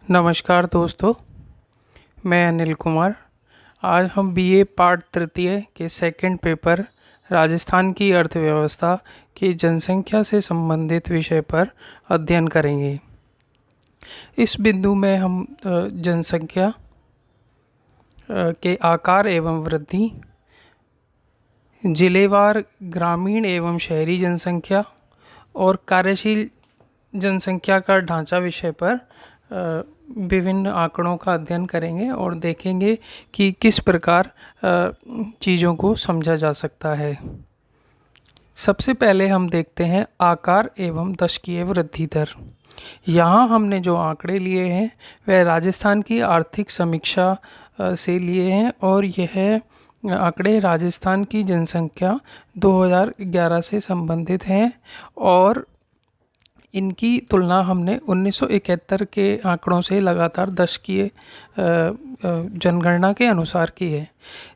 नमस्कार दोस्तों, मैं अनिल कुमार। आज हम बीए पार्ट तृतीय के सेकंड पेपर राजस्थान की अर्थव्यवस्था की जनसंख्या से संबंधित विषय पर अध्ययन करेंगे। इस बिंदु में हम जनसंख्या के आकार एवं वृद्धि, जिलेवार ग्रामीण एवं शहरी जनसंख्या और कार्यशील जनसंख्या का ढांचा विषय पर विभिन्न आंकड़ों का अध्ययन करेंगे और देखेंगे कि किस प्रकार चीज़ों को समझा जा सकता है। सबसे पहले हम देखते हैं आकार एवं दशकीय वृद्धि दर। यहाँ हमने जो आंकड़े लिए हैं वह राजस्थान की आर्थिक समीक्षा से लिए हैं और यह आंकड़े राजस्थान की जनसंख्या 2011 से संबंधित हैं और इनकी तुलना हमने 1971 के आंकड़ों से लगातार दशकीय जनगणना के अनुसार की है।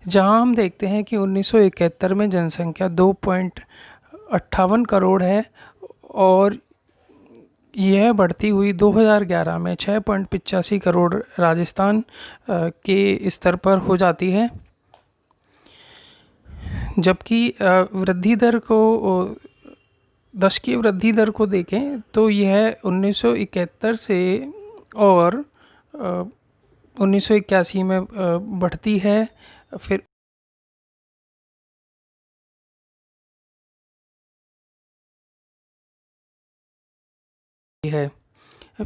जहां हम देखते हैं कि 1971 में जनसंख्या 2.58 करोड़ है और यह बढ़ती हुई 2011 में 6.85 करोड़ राजस्थान के स्तर पर हो जाती है। जबकि वृद्धि दर को दशकीय वृद्धि दर को देखें तो यह 1971 से और 1981 में बढ़ती है, फिर है।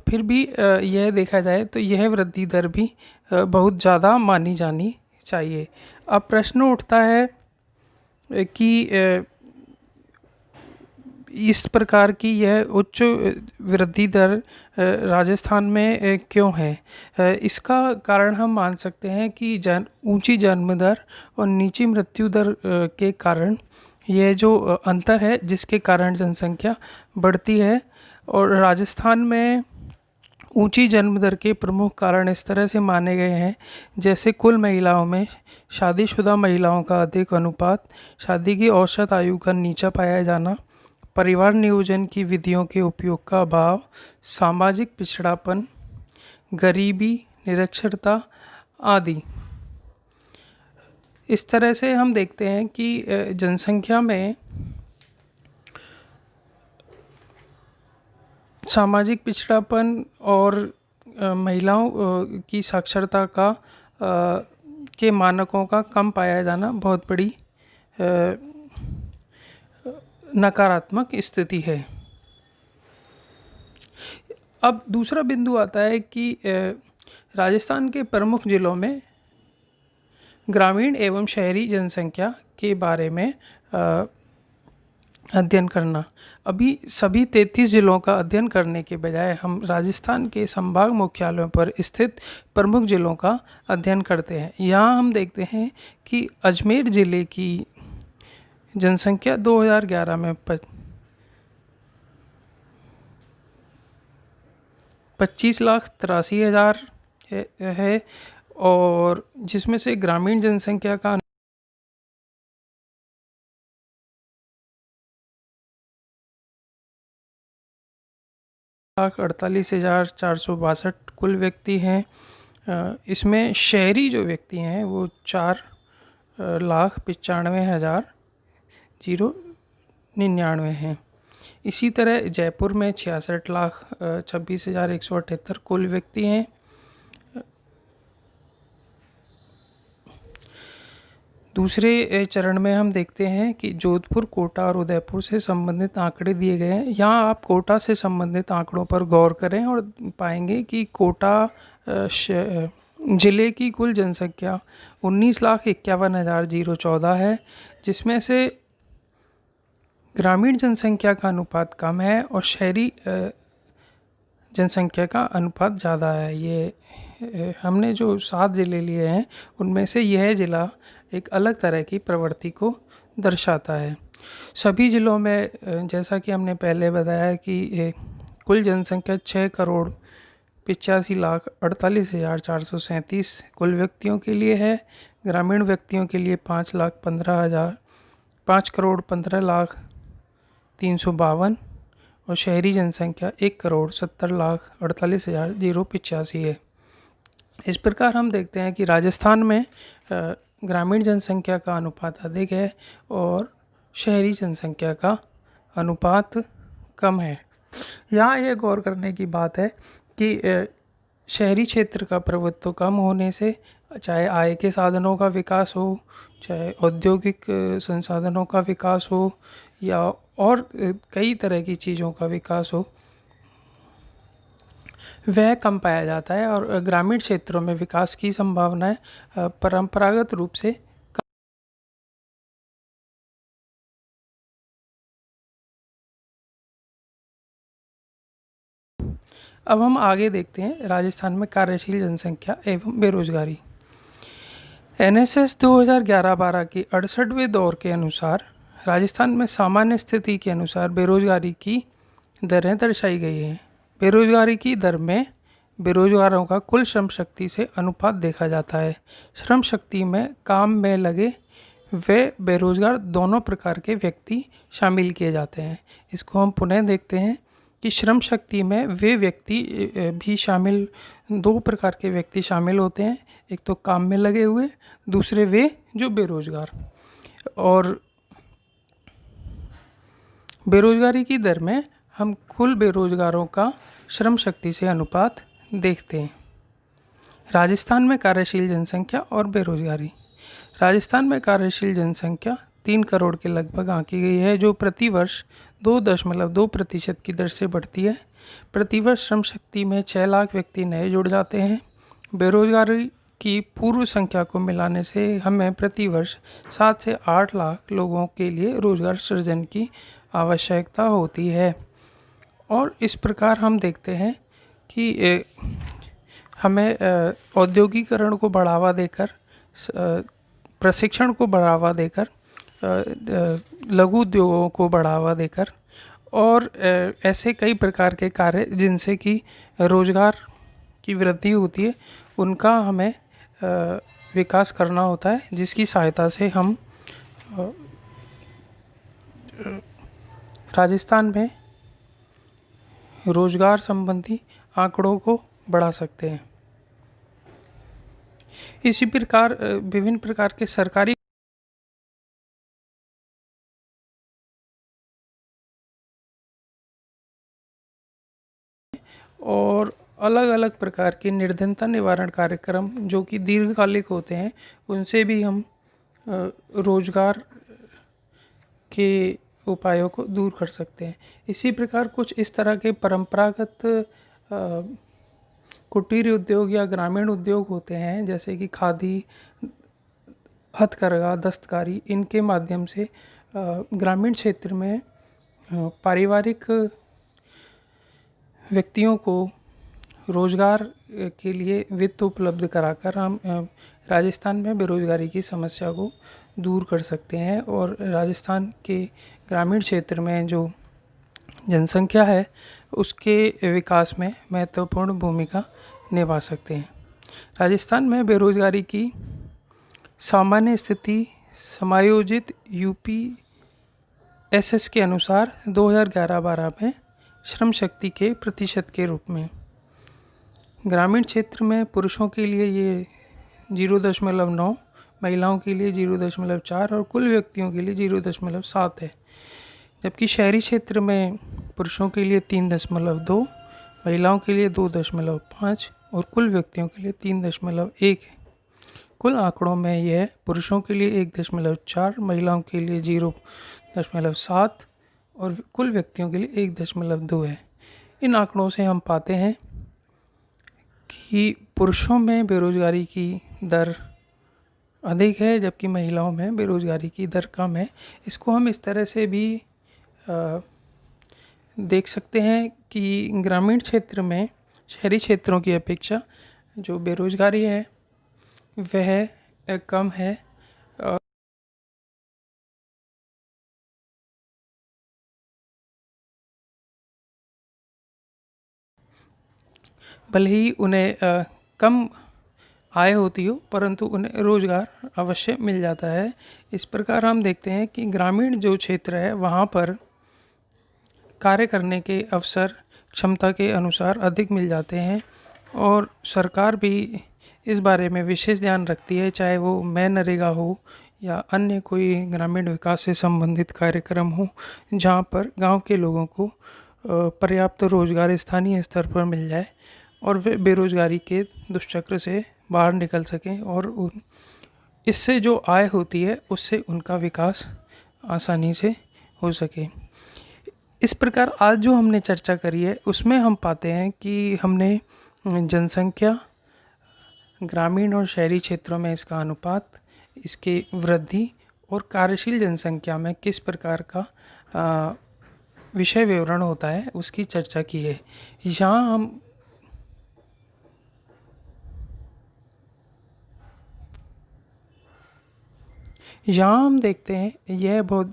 फिर भी यह देखा जाए तो यह वृद्धि दर भी बहुत ज़्यादा मानी जानी चाहिए। अब प्रश्न उठता है कि इस प्रकार की यह उच्च वृद्धि दर राजस्थान में क्यों है। इसका कारण हम मान सकते हैं कि ऊंची जन्म दर और नीची मृत्यु दर के कारण यह जो अंतर है जिसके कारण जनसंख्या बढ़ती है। और राजस्थान में ऊंची जन्म दर के प्रमुख कारण इस तरह से माने गए हैं, जैसे कुल महिलाओं में शादीशुदा महिलाओं का अधिक अनुपात, शादी की औसत आयु का नीचा पाया जाना, परिवार नियोजन की विधियों के उपयोग का अभाव, सामाजिक पिछड़ापन, गरीबी, निरक्षरता आदि। इस तरह से हम देखते हैं कि जनसंख्या में सामाजिक पिछड़ापन और महिलाओं की साक्षरता का के मानकों का कम पाया जाना बहुत बड़ी नकारात्मक स्थिति है। अब दूसरा बिंदु आता है कि राजस्थान के प्रमुख जिलों में ग्रामीण एवं शहरी जनसंख्या के बारे में अध्ययन करना। अभी सभी 33 जिलों का अध्ययन करने के बजाय हम राजस्थान के संभाग मुख्यालयों पर स्थित प्रमुख जिलों का अध्ययन करते हैं। यहाँ हम देखते हैं कि अजमेर ज़िले की जनसंख्या 2011 में 25,83,000 है और जिसमें से ग्रामीण जनसंख्या का 1,48,462 कुल व्यक्ति हैं। इसमें शहरी जो व्यक्ति हैं वो 4,95,099 हैं। इसी तरह जयपुर में 66,26,178 कुल व्यक्ति हैं। दूसरे चरण में हम देखते हैं कि जोधपुर, कोटा और उदयपुर से संबंधित आंकड़े दिए गए हैं। यहाँ आप कोटा से संबंधित आंकड़ों पर गौर करें और पाएंगे कि कोटा जिले की कुल जनसंख्या 19,51,014 है, जिसमें से ग्रामीण जनसंख्या का अनुपात कम है और शहरी जनसंख्या का अनुपात ज़्यादा है। ये हमने जो 7 ज़िले लिए हैं उनमें से यह ज़िला एक अलग तरह की प्रवृत्ति को दर्शाता है। सभी ज़िलों में जैसा कि हमने पहले बताया कि कुल जनसंख्या 6,85,48,437 कुल व्यक्तियों के लिए है। ग्रामीण व्यक्तियों के लिए 5,15,000 5,15,03,52 और शहरी जनसंख्या 1,70,48,085 है। इस प्रकार हम देखते हैं कि राजस्थान में ग्रामीण जनसंख्या का अनुपात अधिक है और शहरी जनसंख्या का अनुपात कम है। यहाँ ये गौर करने की बात है कि शहरी क्षेत्र का प्रभुत्व कम होने से, चाहे आय के साधनों का विकास हो, चाहे औद्योगिक संसाधनों का विकास हो, या और कई तरह की चीज़ों का विकास हो, वह कम पाया जाता है और ग्रामीण क्षेत्रों में विकास की संभावनाएं परंपरागत रूप से। अब हम आगे देखते हैं राजस्थान में कार्यशील जनसंख्या एवं बेरोजगारी। एनएसएस 2011-12 की 68वें दौर के अनुसार राजस्थान में सामान्य स्थिति के अनुसार बेरोजगारी की दरें दर्शाई गई हैं। बेरोजगारी की दर में बेरोजगारों का कुल श्रम शक्ति से अनुपात देखा जाता है। श्रम शक्ति में काम में लगे वे बेरोजगार दोनों प्रकार के व्यक्ति शामिल किए जाते हैं। इसको हम पुनः देखते हैं कि श्रम शक्ति में वे व्यक्ति भी शामिल, दो प्रकार के व्यक्ति शामिल होते हैं। एक तो काम में लगे हुए, दूसरे वे जो बेरोजगार। और बेरोजगारी की दर में हम कुल बेरोजगारों का श्रम शक्ति से अनुपात देखते हैं। राजस्थान में कार्यशील जनसंख्या और बेरोजगारी। राजस्थान में कार्यशील जनसंख्या 3 करोड़ के लगभग आंकी गई है, जो प्रतिवर्ष 2.2% की दर से बढ़ती है। प्रतिवर्ष श्रम शक्ति में 6 लाख व्यक्ति नए जुड़ जाते हैं। बेरोजगारी की पूर्व संख्या को मिलाने से हमें प्रतिवर्ष 7 से 8 लाख लोगों के लिए रोजगार सृजन की आवश्यकता होती है। और इस प्रकार हम देखते हैं कि हमें औद्योगिकरण को बढ़ावा देकर, प्रशिक्षण को बढ़ावा देकर, लघु उद्योगों को बढ़ावा देकर और ऐसे कई प्रकार के कार्य जिनसे कि रोजगार की वृद्धि होती है, उनका हमें विकास करना होता है, जिसकी सहायता से हम राजस्थान में रोजगार संबंधी आंकड़ों को बढ़ा सकते हैं। इसी प्रकार विभिन्न प्रकार के सरकारी और अलग अलग प्रकार के निर्धनता निवारण कार्यक्रम जो कि दीर्घकालिक होते हैं, उनसे भी हम रोजगार के उपायों को दूर कर सकते हैं। इसी प्रकार कुछ इस तरह के परंपरागत कुटीर उद्योग या ग्रामीण उद्योग होते हैं, जैसे कि खादी, हथकरघा, दस्तकारी। इनके माध्यम से ग्रामीण क्षेत्र में पारिवारिक व्यक्तियों को रोजगार के लिए वित्त उपलब्ध कराकर हम राजस्थान में बेरोजगारी की समस्या को दूर कर सकते हैं और राजस्थान के ग्रामीण क्षेत्र में जो जनसंख्या है उसके विकास में महत्वपूर्ण भूमिका निभा सकते हैं। राजस्थान में बेरोजगारी की सामान्य स्थिति समायोजित यूपीएसएस के अनुसार 2011-12 में श्रम शक्ति के प्रतिशत के रूप में ग्रामीण क्षेत्र में पुरुषों के लिए ये 0.9, महिलाओं के लिए 0.4 और कुल व्यक्तियों के लिए 0.7 है। जबकि शहरी क्षेत्र में पुरुषों के लिए 3.2, महिलाओं के लिए 2.5 और कुल व्यक्तियों के लिए 3.1 है। कुल आंकड़ों में यह पुरुषों के लिए 1.4, महिलाओं के लिए 0.7 और कुल व्यक्तियों के लिए 1.2 है। इन आंकड़ों से हम पाते हैं कि पुरुषों में बेरोजगारी की दर अधिक है, जबकि महिलाओं में बेरोजगारी की दर कम है। इसको हम इस तरह से भी देख सकते हैं कि ग्रामीण क्षेत्र में शहरी क्षेत्रों की अपेक्षा जो बेरोजगारी है वह कम है। भले ही उन्हें कम आय होती हो, परंतु उन्हें रोजगार अवश्य मिल जाता है। इस प्रकार हम देखते हैं कि ग्रामीण जो क्षेत्र है वहाँ पर कार्य करने के अवसर क्षमता के अनुसार अधिक मिल जाते हैं और सरकार भी इस बारे में विशेष ध्यान रखती है, चाहे वो मनरेगा हो या अन्य कोई ग्रामीण विकास से संबंधित कार्यक्रम हो, जहाँ पर गांव के लोगों को पर्याप्त रोजगार स्थानीय स्तर पर मिल जाए और वे बेरोजगारी के दुष्चक्र से बाहर निकल सकें और इससे जो आय होती है उससे उनका विकास आसानी से हो सके। इस प्रकार आज जो हमने चर्चा करी है उसमें हम पाते हैं कि हमने जनसंख्या, ग्रामीण और शहरी क्षेत्रों में इसका अनुपात, इसके वृद्धि और कार्यशील जनसंख्या में किस प्रकार का विषय विवरण होता है उसकी चर्चा की है। यहाँ हम देखते हैं, यह बहुत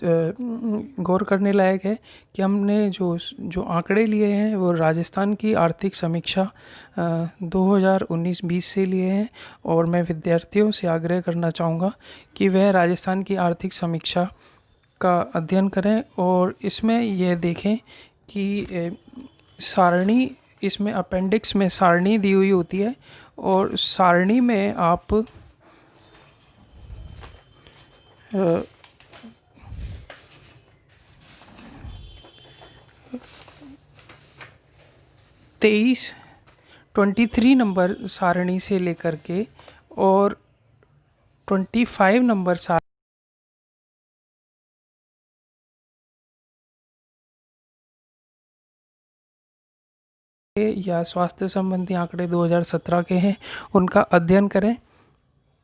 गौर करने लायक है कि हमने जो आंकड़े लिए हैं वो राजस्थान की आर्थिक समीक्षा 2019-20 से लिए हैं और मैं विद्यार्थियों से आग्रह करना चाहूँगा कि वह राजस्थान की आर्थिक समीक्षा का अध्ययन करें और इसमें यह देखें कि सारणी, इसमें अपेंडिक्स में सारणी दी हुई होती है और सारणी में आप 23 नंबर सारणी से लेकर के और 25 नंबर या स्वास्थ्य संबंधी आंकड़े 2017 के हैं, उनका अध्ययन करें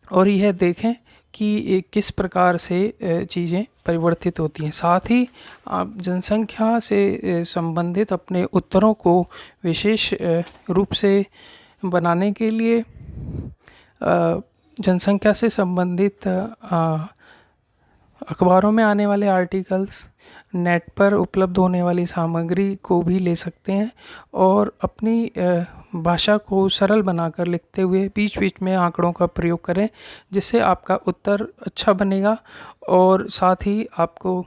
और यह देखें कि किस प्रकार से चीज़ें परिवर्तित होती हैं। साथ ही आप जनसंख्या से संबंधित अपने उत्तरों को विशेष रूप से बनाने के लिए जनसंख्या से संबंधित अखबारों में आने वाले आर्टिकल्स, नेट पर उपलब्ध होने वाली सामग्री को भी ले सकते हैं और अपनी भाषा को सरल बनाकर लिखते हुए बीच बीच में आंकड़ों का प्रयोग करें, जिससे आपका उत्तर अच्छा बनेगा और साथ ही आपको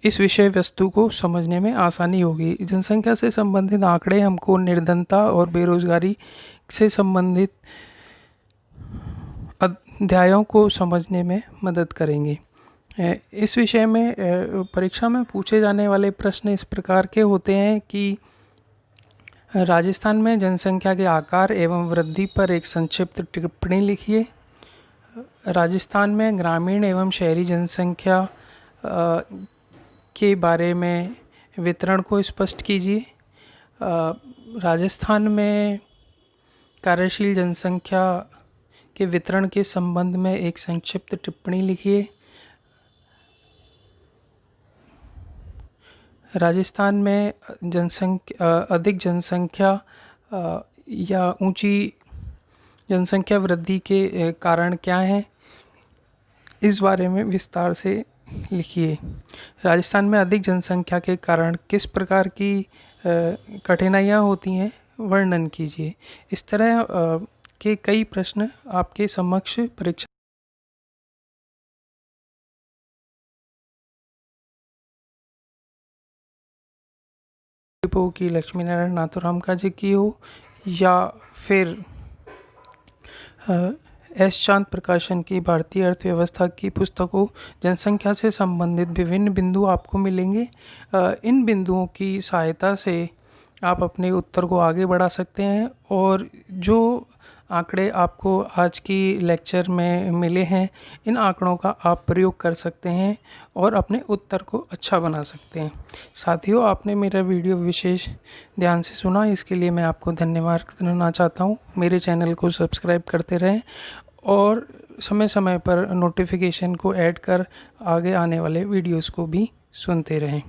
इस विषय वस्तु को समझने में आसानी होगी। जनसंख्या से संबंधित आंकड़े हमको निर्धनता और बेरोजगारी से संबंधित अध्यायों को समझने में मदद करेंगे। इस विषय में परीक्षा में पूछे जाने वाले प्रश्न इस प्रकार के होते हैं कि राजस्थान में जनसंख्या के आकार एवं वृद्धि पर एक संक्षिप्त टिप्पणी लिखिए। राजस्थान में ग्रामीण एवं शहरी जनसंख्या के बारे में वितरण को स्पष्ट कीजिए। राजस्थान में कार्यशील जनसंख्या के वितरण के संबंध में एक संक्षिप्त टिप्पणी लिखिए। राजस्थान में अधिक जनसंख्या या ऊंची जनसंख्या वृद्धि के कारण क्या हैं, इस बारे में विस्तार से लिखिए। राजस्थान में अधिक जनसंख्या के कारण किस प्रकार की कठिनाइयाँ होती हैं, वर्णन कीजिए। इस तरह के कई प्रश्न आपके समक्ष परीक्षा की लक्ष्मी नारायण नाथुराम का जी की हो या फिर एस चांद प्रकाशन की भारतीय अर्थव्यवस्था की पुस्तकों, जनसंख्या से संबंधित विभिन्न बिंदु आपको मिलेंगे। इन बिंदुओं की सहायता से आप अपने उत्तर को आगे बढ़ा सकते हैं और जो आंकड़े आपको आज की लेक्चर में मिले हैं, इन आंकड़ों का आप प्रयोग कर सकते हैं और अपने उत्तर को अच्छा बना सकते हैं। साथियों, आपने मेरा वीडियो विशेष ध्यान से सुना, इसके लिए मैं आपको धन्यवाद करना चाहता हूँ। मेरे चैनल को सब्सक्राइब करते रहें और समय समय पर नोटिफिकेशन को ऐड कर आगे आने वाले वीडियोस को भी सुनते रहें।